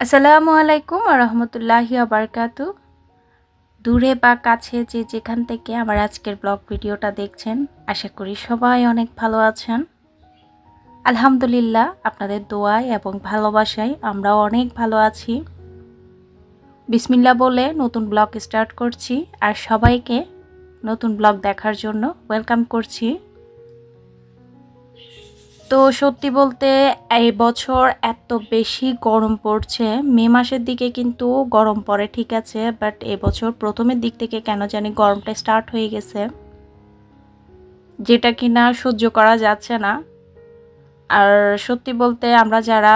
আসসালামু আলাইকুম ওয়া রাহমাতুল্লাহি ওয়া বারাকাতু। দূরে বা কাছে যে যেখান থেকে আমার আজকের ব্লগ ভিডিওটা দেখছেন, আশা করি সবাই অনেক ভালো আছেন। আলহামদুলিল্লাহ, আপনাদের দোয়ায় এবং ভালোবাসায় আমরাও অনেক ভালো আছি। বিসমিল্লাহ বলে নতুন ব্লগ স্টার্ট করছি আর সবাইকে নতুন ব্লগ দেখার জন্য ওয়েলকাম করছি। তো সত্যি বলতে এই বছর এত বেশি গরম পড়ছে। মে মাসের দিকে কিন্তু গরম পড়ে ঠিক আছে, বাট এবছর প্রথমের দিক থেকে কেন জানি গরমটা স্টার্ট হয়ে গেছে, যেটা কিনা সহ্য করা যাচ্ছে না। আর সত্যি বলতে আমরা যারা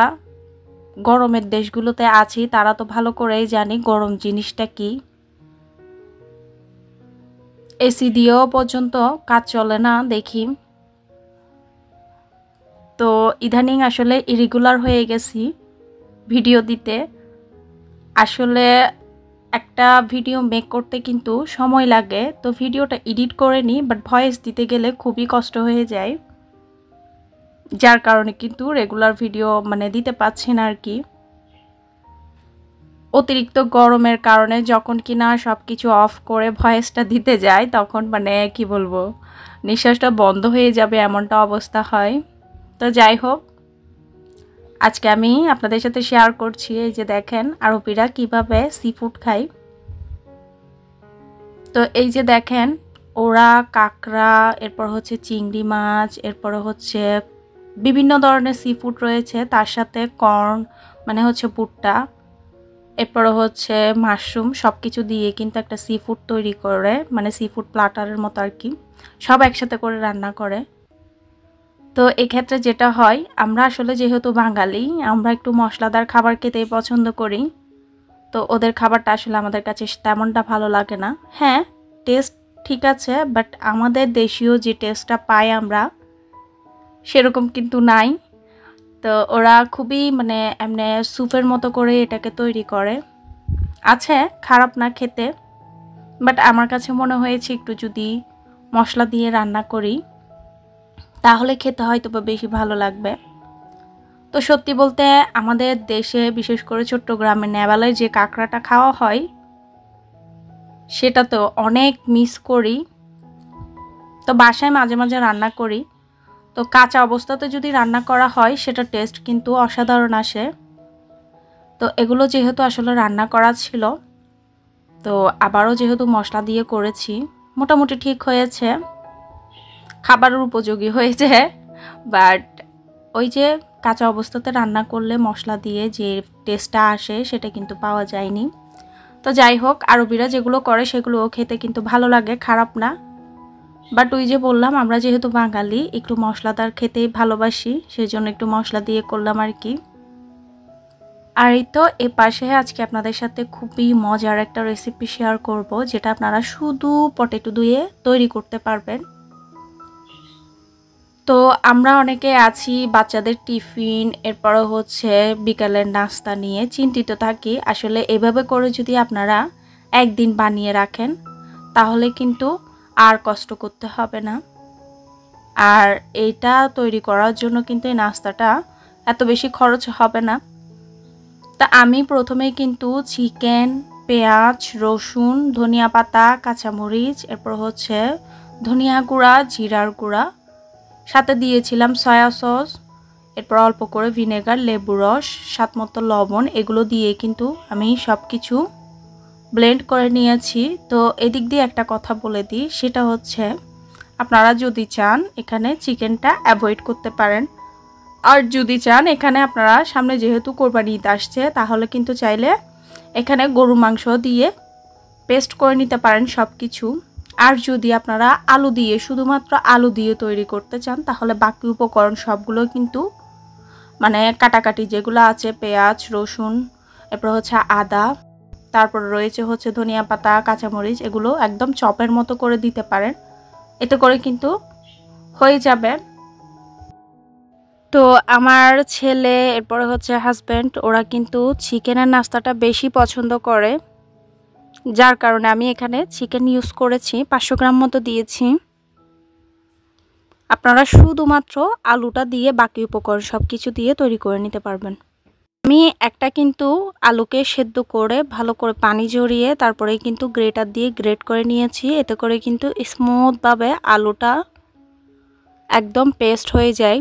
গরমের দেশগুলোতে আছি তারা তো ভালো করেই জানি গরম জিনিসটা কি। এসি দিয়েও পর্যন্ত কাজ চলে না দেখি। তো ইদানিং আসলে ইরেগুলার হয়ে গেছি ভিডিও দিতে। আসলে একটা ভিডিও মেক করতে কিন্তু সময় লাগে, তো ভিডিওটা এডিট করে নিই, বাট ভয়েস দিতে গেলে খুবই কষ্ট হয়ে যায়, যার কারণে কিন্তু রেগুলার ভিডিও দিতে পারছি না আর কি। অতিরিক্ত গরমের কারণে যখন কিনা সব কিছু অফ করে ভয়েসটা দিতে যায় তখন কি বলবো, নিঃশ্বাসটা বন্ধ হয়ে যাবে এমনটা অবস্থা হয়। তো যাই হোক, আজকে আমি আপনাদের সাথে শেয়ার করছি এই যে দেখেন আরবিরা কিভাবে সি ফুড খায়। তো এই যে দেখেন ওরা কাঁকড়া, এরপর হচ্ছে চিংড়ি মাছ, এরপর হচ্ছে বিভিন্ন ধরনের সি ফুড রয়েছে, তার সাথে কর্ন হচ্ছে ভুট্টা, এরপর হচ্ছে মাশরুম, সব কিছু দিয়ে কিন্তু একটা সি ফুড তৈরি করে, সি ফুড প্লাটারের মতো আর কি, সব একসাথে করে রান্না করে। তো এক্ষেত্রে যেটা হয়, আমরা আসলে যেহেতু বাঙালি আমরা একটু মশলাদার খাবার খেতেই পছন্দ করি। তো ওদের খাবারটা আসলে আমাদের কাছে তেমনটা ভালো লাগে না। হ্যাঁ, টেস্ট ঠিক আছে, বাট আমাদের দেশীয় যে টেস্টটা পাই আমরা সেরকম কিন্তু নাই। তো ওরা খুবই এমনি স্যুপের মতো করে এটাকে তৈরি করে। আছে, খারাপ না খেতে, বাট আমার কাছে মনে হয়েছে একটু যদি মশলা দিয়ে রান্না করি তাহলে খেতে হয়তো বেশি ভালো লাগবে। তো সত্যি বলতে আমাদের দেশে বিশেষ করে চট্টগ্রামে নেভালের যে কাঁকড়াটা খাওয়া হয় সেটা তো অনেক মিস করি। তো বাসায় মাঝে মাঝে রান্না করি, তো কাঁচা অবস্থাতে যদি রান্না করা হয় সেটা টেস্ট কিন্তু অসাধারণ আসে। তো এগুলো যেহেতু আসলে রান্না করা ছিল, তো আবারও যেহেতু মশলা দিয়ে করেছি, মোটামুটি ঠিক হয়েছে, খাবারের উপযোগী হয়েছে। বাট ওই যে কাঁচা অবস্থাতে রান্না করলে মশলা দিয়ে যে টেস্টটা আসে সেটা কিন্তু পাওয়া যায়নি। তো যাই হোক, আরবিরা যেগুলো করে সেগুলো খেতে কিন্তু ভালো লাগে, খারাপ না। বাট ওই যে বললাম আমরা যেহেতু বাঙালি একটু মশলাদার খেতেই ভালোবাসি, সেজন্য একটু মশলা দিয়ে করলাম আর কি। আর এই তো এ পাশে আজকে আপনাদের সাথে খুবই মজার একটা রেসিপি শেয়ার করব, যেটা আপনারা শুধু পটেটো দিয়ে তৈরি করতে পারবেন। তো আমরা অনেকে আছি বাচ্চাদের টিফিন, এরপরে হচ্ছে বিকালের নাস্তা নিয়ে চিন্তিত থাকি। আসলে এভাবে করে যদি আপনারা একদিন বানিয়ে রাখেন তাহলে কিন্তু আর কষ্ট করতে হবে না। আর এইটা তৈরি করার জন্য কিন্তু এই নাস্তাটা এত বেশি খরচ হবে না। তা আমি প্রথমে কিন্তু চিকেন, পেঁয়াজ, রসুন, ধনিয়া পাতা, কাঁচামরিচ, এরপর হচ্ছে ধনিয়া গুঁড়া, জিরার গুঁড়া, সাথে দিয়েছিলাম সয়া সস, এরপর অল্প করে ভিনেগার, লেবু রস, স্বাদ মতো লবণ, এগুলো দিয়ে কিন্তু আমি সব কিছু ব্লেন্ড করে নিয়েছি। তো এদিক দিয়ে একটা কথা বলে দিই, সেটা হচ্ছে আপনারা যদি চান এখানে চিকেনটা অ্যাভয়েড করতে পারেন, আর যদি চান এখানে আপনারা সামনে যেহেতু কোরবানি ঈদ আসছে তাহলে কিন্তু চাইলে এখানে গরু মাংস দিয়ে পেস্ট করে নিতে পারেন সব কিছু। আর যদি আপনারা আলু দিয়ে, শুধুমাত্র আলু দিয়ে তৈরি করতে চান তাহলে বাকি উপকরণ সবগুলো কিন্তু কাটাকাটি যেগুলো আছে, পেঁয়াজ, রসুন, এরপর হচ্ছে আদা, তারপর রয়েছে হচ্ছে ধনিয়া পাতা, কাঁচামরিচ, এগুলো একদম চপের মতো করে দিতে পারেন, এতে করে কিন্তু হয়ে যাবে। তো আমার ছেলে, এরপরে হচ্ছে হাজব্যান্ড, ওরা কিন্তু চিকেনের নাস্তাটা বেশি পছন্দ করে, যার কারণে আমি এখানে চিকেন ইউজ করেছি, 500 গ্রাম মতো দিয়েছি। আপনারা শুধুমাত্র আলুটা দিয়ে বাকি উপকরণ সব কিছু দিয়ে তৈরি করে নিতে পারবেন। আমি একটা কিন্তু আলুকে সেদ্ধ করে ভালো করে পানি ঝরিয়ে তারপরে কিন্তু গ্রেটার দিয়ে গ্রেট করে নিয়েছি। এতে করে কিন্তু স্মুথভাবে আলুটা একদম পেস্ট হয়ে যায়।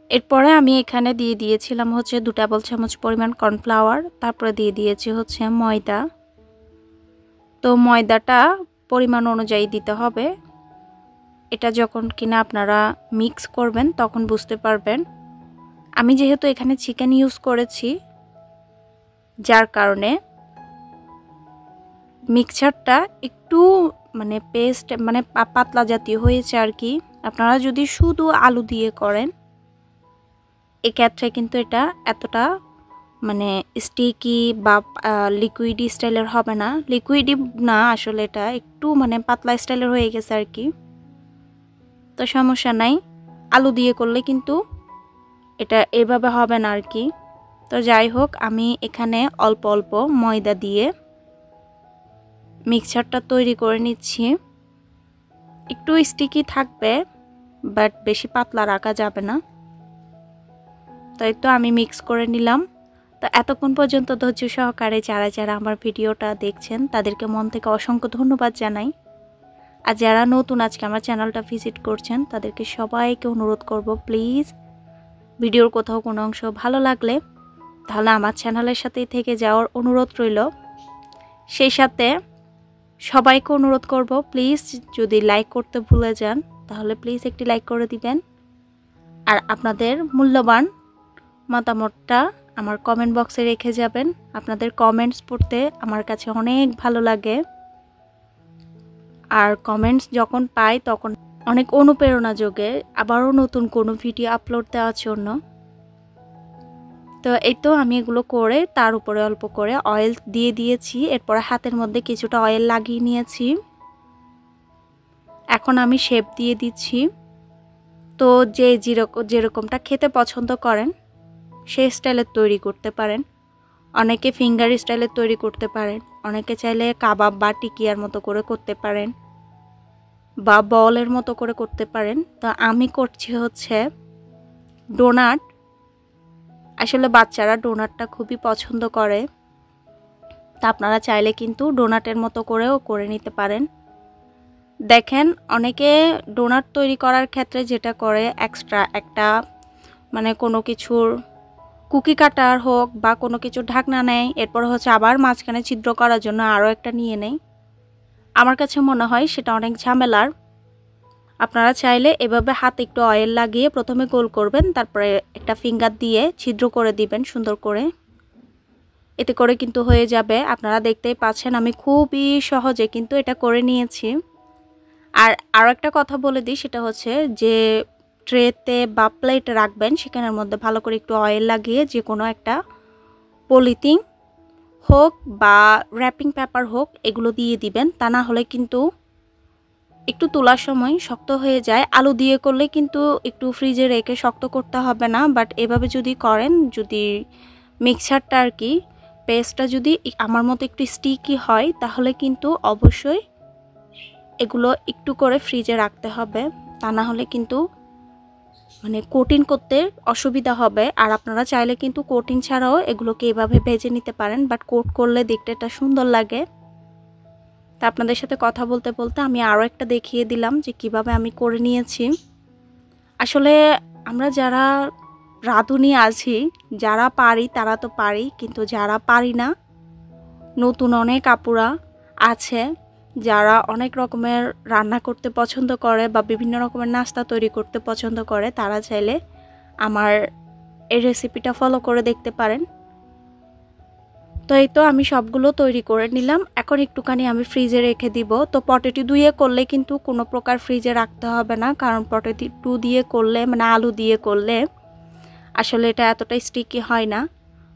এরপরে আমি এখানে দিয়ে দিয়েছিলাম হচ্ছে 2 টেবিল চামচ পরিমাণ কর্নফ্লাওয়ার, তারপরে দিয়ে দিয়েছি হচ্ছে ময়দা। তো ময়দাটা পরিমাণ অনুযায়ী দিতে হবে। এটা যখন কিনা আপনারা মিক্স করবেন তখন বুঝতে পারবেন। আমি যেহেতু এখানে চিকেন ইউজ করেছি যার কারণে মিক্সচারটা একটু মানে পেস্ট মানে পাতলা জাতীয় হয়েছে আর কি। আপনারা যদি শুধু আলু দিয়ে করেন এক্ষেত্রে কিন্তু এটা এতটা মানে স্টিকি বা লিকুইডি স্টাইলের হবে না। লিকুইডি না, আসলে এটা একটু মানে পাতলা স্টাইলের হয়ে গেছে আর কি। তো সমস্যা নাই, আলু দিয়ে করলে কিন্তু এটা এভাবে হবে না আর কি। তো যাই হোক, আমি এখানে অল্প অল্প ময়দা দিয়ে মিক্সচারটা তৈরি করে নিচ্ছি। একটু স্টিকি থাকবে বাট বেশি পাতলা রাখা যাবে না। তাই তো আমি মিক্স করে নিলাম। তো এতক্ষণ পর্যন্ত ধৈর্য সহকারে যারা যারা আমার ভিডিওটা দেখছেন তাদেরকে মন থেকে অসংখ্য ধন্যবাদ জানাই। আর যারা নতুন আজকে আমার চ্যানেলটা ভিজিট করছেন তাদেরকে সবাইকে অনুরোধ করব, প্লিজ ভিডিওর কোথাও কোনো অংশ ভালো লাগলে তাহলে আমার চ্যানেলের সাথেই থেকে যাওয়ার অনুরোধ রইল। সেই সাথে সবাইকে অনুরোধ করব, প্লিজ যদি লাইক করতে ভুলে যান তাহলে প্লিজ একটি লাইক করে দিবেন। আর আপনাদের মূল্যবান মতামতটা আমার কমেন্ট বক্সে রেখে যাবেন। আপনাদের কমেন্টস পড়তে আমার কাছে অনেক ভালো লাগে। আর কমেন্টস যখন পাই তখন অনেক অনুপ্রেরণা যোগে আবারও নতুন কোনো ভিডিও আপলোড দেওয়ার জন্য। তো এই তো আমি এগুলো করে তার উপরে অল্প করে অয়েল দিয়ে দিয়েছি। এরপর হাতের মধ্যে কিছুটা অয়েল লাগিয়ে নিয়েছি। এখন আমি শেপ দিয়ে দিচ্ছি। তো যে যেরকমটা খেতে পছন্দ করেন সেই স্টাইলের তৈরি করতে পারেন। অনেকে ফিঙ্গার স্টাইলের তৈরি করতে পারেন, অনেকে চাইলে কাবাব বা টিকিয়ার মতো করে করতে পারেন বা বলের মতো করে করতে পারেন। তো আমি করছি হচ্ছে ডোনাট। আসলে বাচ্চারা ডোনাটটা খুবই পছন্দ করে। তা আপনারা চাইলে কিন্তু ডোনাটের মতো করেও করে নিতে পারেন। দেখেন অনেকে ডোনাট তৈরি করার ক্ষেত্রে যেটা করে এক্সট্রা একটা মানে কোনো কিছুর কুকি কাটার হোক বা কোনো কিছু ঢাকনা নেয়, এরপর হচ্ছে আবার মাঝখানে ছিদ্র করার জন্য আরও একটা নিয়ে নেয়। আমার কাছে মনে হয় সেটা অনেক ঝামেলার। আপনারা চাইলে এভাবে হাতে একটু অয়েল লাগিয়ে প্রথমে গোল করবেন, তারপরে একটা ফিঙ্গার দিয়ে ছিদ্র করে দিবেন সুন্দর করে। এতে করে কিন্তু হয়ে যাবে। আপনারা দেখতেই পাচ্ছেন আমি খুবই সহজে কিন্তু এটা করে নিয়েছি। আর আরও একটা কথা বলে দিই, সেটা হচ্ছে যে ট্রেতে বা প্লেটে রাখবেন সেখানের মধ্যে ভালো করে একটু অয়েল লাগিয়ে যে কোনো একটা পলিথিন হোক বা র্যাপিং পেপার হোক এগুলো দিয়ে দিবেন। তা না হলে কিন্তু একটু তোলার সময় শক্ত হয়ে যায়। আলু দিয়ে করলে কিন্তু একটু ফ্রিজে রেখে শক্ত করতে হবে না, বাট এভাবে যদি করেন, যদি মিক্সচারটা আর কি পেস্টটা যদি আমার মতো একটু স্টিকি হয় তাহলে কিন্তু অবশ্যই এগুলো একটু করে ফ্রিজে রাখতে হবে। তা না হলে কিন্তু মানে কোটিং করতে অসুবিধা হবে। আর আপনারা চাইলে কিন্তু কোটিং ছাড়াও এগুলোকে এভাবে ভেজে নিতে পারেন, বাট কোট করলে দেখতে এটা সুন্দর লাগে। তা আপনাদের সাথে কথা বলতে বলতে আমি আরও একটা দেখিয়ে দিলাম যে কিভাবে আমি করে নিয়েছি। আসলে আমরা যারা রাঁধুনি আছি, যারা পারি তারা তো পারি, কিন্তু যারা পারি না, নতুন অনেক আপুরা আছে যারা অনেক রকমের রান্না করতে পছন্দ করে বা বিভিন্ন রকমের নাস্তা তৈরি করতে পছন্দ করে, তারা চাইলে আমার এই রেসিপিটা ফলো করে দেখতে পারেন। তো এই তো আমি সবগুলো তৈরি করে নিলাম। এখন একটুখানি আমি ফ্রিজে রেখে দিব। তো পটেটো দিয়ে করলে কিন্তু কোনো প্রকার ফ্রিজে রাখতে হবে না, কারণ পটেটো দিয়ে করলে মানে আলু দিয়ে করলে আসলে এটা এতটা স্টিকি হয় না।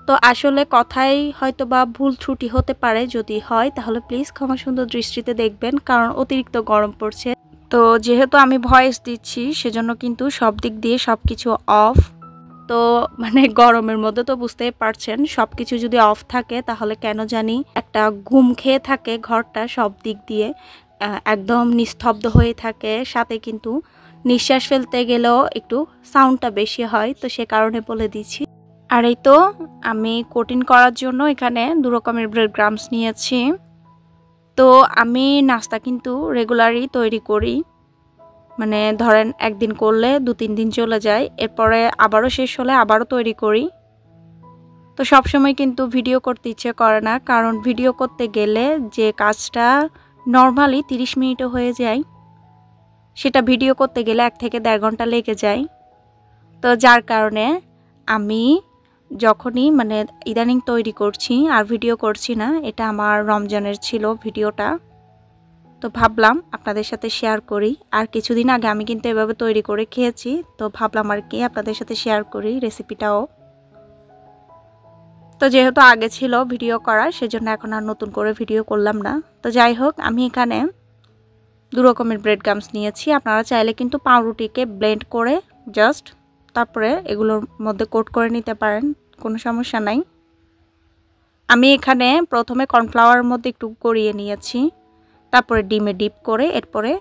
তো আসলে কথাই হয়তো বা ভুল ত্রুটি হতে পারে, যদি হয় তাহলে প্লিজ ক্ষমা সুন্দর দৃষ্টিতে দেখবেন, কারণ অতিরিক্ত গরম পড়ছে। তো যেহেতু আমি ভয়েস দিচ্ছি সেজন্য কিন্তু সব দিক দিয়ে সব কিছু অফ। তো মানে গরমের মধ্যে তো বুঝতেই পারছেন সব কিছু যদি অফ থাকে তাহলে কেন জানি একটা ঘুম খেয়ে থাকে ঘরটা, সব দিক দিয়ে একদম নিস্তব্ধ হয়ে থাকে। সাথে কিন্তু নিঃশ্বাস ফেলতে গেলেও একটু সাউন্ডটা বেশি হয়, তো সে কারণে বলে দিচ্ছি। আর এই তো আমি কোটিং করার জন্য এখানে 2 রকমের ব্রেড ক্রাম্বস নিয়েছি। তো আমি নাস্তা কিন্তু রেগুলারই তৈরি করি, মানে ধরেন একদিন করলে 2-3 দিন চলে যায়, এরপরে আবারও শেষ হলে আবারও তৈরি করি। তো সবসময় কিন্তু ভিডিও করতে ইচ্ছে করে না, কারণ ভিডিও করতে গেলে যে কাজটা নর্মালি 30 মিনিটে হয়ে যায় সেটা ভিডিও করতে গেলে 1 থেকে 1.5 ঘন্টা লেগে যায়। তো যার কারণে আমি যখনই মানে ইদানিং তৈরি করছি আর ভিডিও করছি না, এটা আমার রমজানের ছিল ভিডিওটা, তো ভাবলাম আপনাদের সাথে শেয়ার করি। আর কিছুদিন আগে আমি কিন্তু এভাবে তৈরি করে খেয়েছি, তো ভাবলাম আর কি আপনাদের সাথে শেয়ার করি রেসিপিটাও। তো যেহেতু আগে ছিল ভিডিও করা, সেজন্য এখন আর নতুন করে ভিডিও করলাম না। তো যাই হোক, আমি এখানে 2 রকমের ব্রেড ক্রাম্বস নিয়েছি। আপনারা চাইলে কিন্তু পাউরুটিকে ব্লেন্ড করে জাস্ট তারপরে এগুলোর মধ্যে কোট করে নিতে পারেন, কোনো সমস্যা নাই। আমি এখানে প্রথমে কর্নফ্লাওয়ারের মধ্যে একটু গড়িয়ে নিয়েছি, তারপরে ডিমে ডিপ করে এরপরে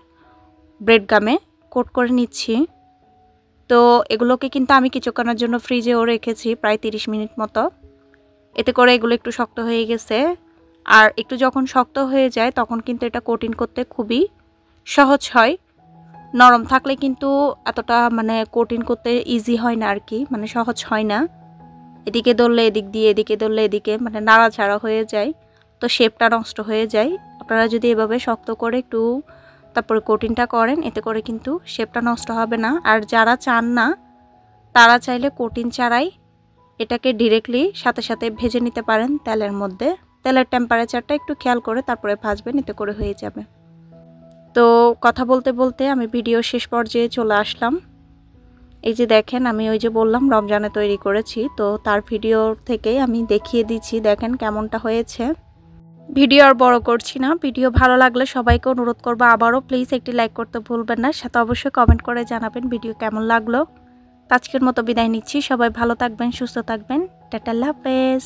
ব্রেড গামে কোট করে নিচ্ছি। তো এগুলোকে কিন্তু আমি কিছুক্ষণের জন্য ফ্রিজেও রেখেছি, প্রায় 30 মিনিট মতো। এতে করে এগুলো একটু শক্ত হয়ে গেছে, আর একটু যখন শক্ত হয়ে যায় তখন কিন্তু এটা কোটিং করতে খুবই সহজ হয়। নরম থাকলে কিন্তু এতটা মানে কোটিং করতে ইজি হয় না আর কি, মানে সহজ হয় না। এদিকে ধরলে এদিক দিয়ে, এদিকে ধরলে এদিকে, মানে নাড়াচাড়া হয়ে যায়, তো শেপটা নষ্ট হয়ে যায়। আপনারা যদি এভাবে শক্ত করে একটু তারপরে কোটিংটা করেন, এতে করে কিন্তু শেপটা নষ্ট হবে না। আর যারা চান না তারা চাইলে কোটিং ছাড়াই এটাকে ডিরেক্টলি সাথে সাথে ভেজে নিতে পারেন তেলের মধ্যে। তেলের টেম্পারেচারটা একটু খেয়াল করে তারপরে ভাজবেন, এতে করে হয়ে যাবে। তো কথা বলতে বলতে আমি ভিডিও শেষ পর্যায়ে চলে আসলাম। এই যে দেখেন, আমি ওই যে বললাম রমজানে তৈরি করেছি, তো তার ভিডিও থেকে আমি দেখিয়ে দিচ্ছি, দেখেন কেমনটা হয়েছে। ভিডিও আর বড় করছি না। ভিডিও ভালো লাগলে সবাইকে অনুরোধ করবো আবারও প্লিজ একটি লাইক করতে ভুলবেন না, সাথে অবশ্যই কমেন্ট করে জানাবেন ভিডিও কেমন লাগলো। আজকের মতো বিদায় নিচ্ছি। সবাই ভালো থাকবেন, সুস্থ থাকবেন। টাটা, আল্লাহ হাফেজ।